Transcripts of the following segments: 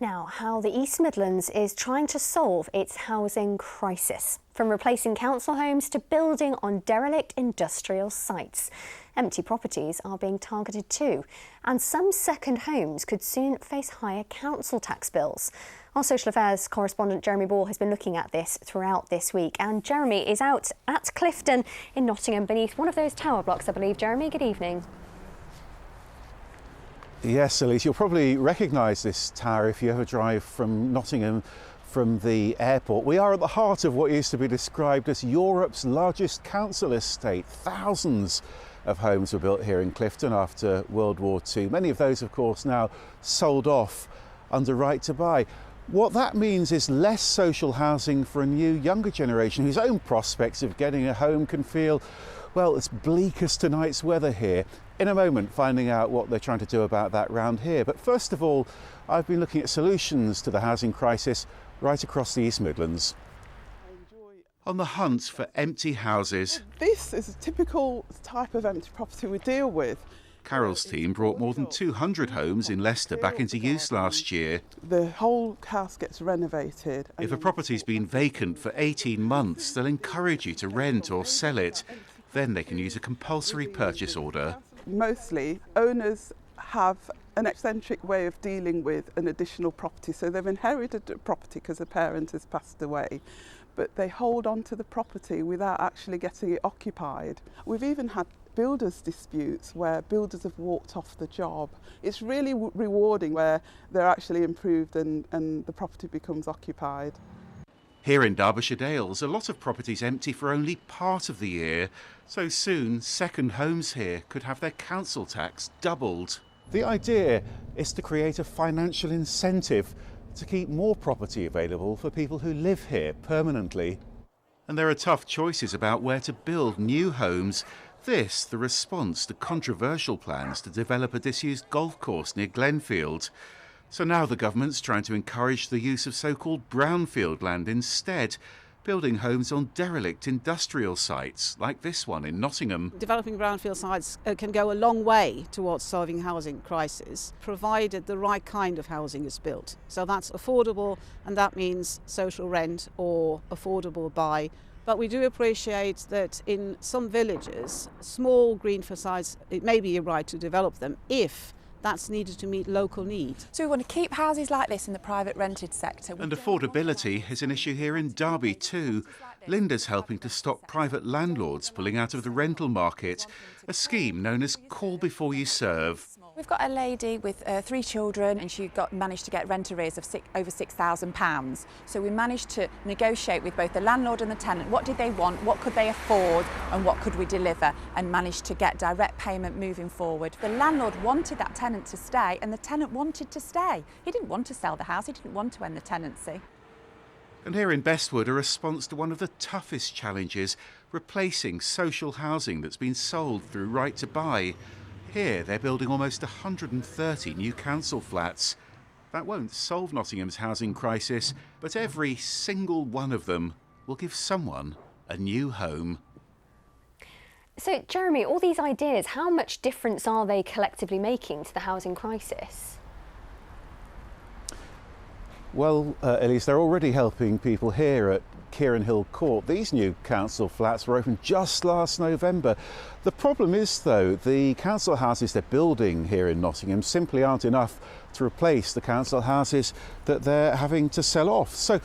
Now, how the East Midlands is trying to solve its housing crisis, from replacing council homes to building on derelict industrial sites. Empty properties are being targeted too, and some second homes could soon face higher council tax bills. Our social affairs correspondent Jeremy Ball has been looking at this throughout this week, and Jeremy is out at Clifton in Nottingham beneath one of those tower blocks, I believe. Jeremy, good evening. Yes, Elise, you'll probably recognise this tower if you ever drive from Nottingham from the airport. We are at the heart of what used to be described as Europe's largest council estate. Thousands of homes were built here in Clifton after World War II. Many of those, of course, now sold off under right to buy. What that means is less social housing for a new, younger generation whose own prospects of getting a home can feel, well, as bleak as tonight's weather here. In a moment, finding out what they're trying to do about that round here. But first of all, I've been looking at solutions to the housing crisis right across the East Midlands. On the hunt for empty houses. This is a typical type of empty property we deal with. Carol's team brought more than 200 homes in Leicester back into use last year. The whole house gets renovated. If a property's been vacant for 18 months, they'll encourage you to rent or sell it. Then they can use a compulsory purchase order. Mostly, owners have an eccentric way of dealing with an additional property. So they've inherited a property because a parent has passed away, but they hold on to the property without actually getting it occupied. We've even had builders' disputes where builders have walked off the job. It's really rewarding where they're actually improved and the property becomes occupied. Here in Derbyshire Dales, a lot of properties empty for only part of the year. So soon, second homes here could have their council tax doubled. The idea is to create a financial incentive to keep more property available for people who live here permanently. And there are tough choices about where to build new homes. This, the response to controversial plans to develop a disused golf course near Glenfield. So now the government's trying to encourage the use of so-called brownfield land instead, building homes on derelict industrial sites like this one in Nottingham. Developing brownfield sites can go a long way towards solving housing crisis, provided the right kind of housing is built. So that's affordable, and that means social rent or affordable buy. But we do appreciate that in some villages, small greenfield sites, it may be a right to develop them if that's needed to meet local needs. So we want to keep houses like this in the private rented sector. And affordability is an issue here in Derby too. Linda's helping to stop private landlords pulling out of the rental market, a scheme known as Call Before You Serve. We've got a lady with 3 children, and she managed to get rent arrears of over £6,000. So we managed to negotiate with both the landlord and the tenant. What did they want, what could they afford, and what could we deliver, and managed to get direct payment moving forward. The landlord wanted that tenant to stay, and the tenant wanted to stay. He didn't want to sell the house, he didn't want to end the tenancy. And here in Bestwood, a response to one of the toughest challenges, replacing social housing that's been sold through right to buy. Here, they're building almost 130 new council flats. That won't solve Nottingham's housing crisis, but every single one of them will give someone a new home. So, Jeremy, all these ideas, how much difference are they collectively making to the housing crisis? Well, Elise, they're already helping people here at Kieran Hill Court. These new council flats were opened just last November. The problem is, though, the council houses they're building here in Nottingham simply aren't enough to replace the council houses that they're having to sell off. So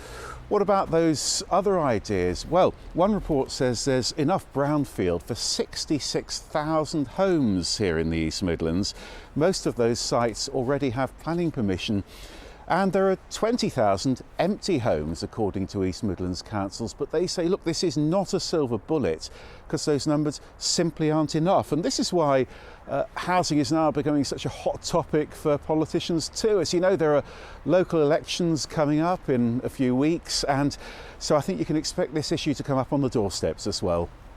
what about those other ideas? Well, one report says there's enough brownfield for 66,000 homes here in the East Midlands. Most of those sites already have planning permission. And there are 20,000 empty homes, according to East Midlands councils, but they say, look, this is not a silver bullet because those numbers simply aren't enough. And this is why housing is now becoming such a hot topic for politicians too. As you know, there are local elections coming up in a few weeks, and so I think you can expect this issue to come up on the doorsteps as well.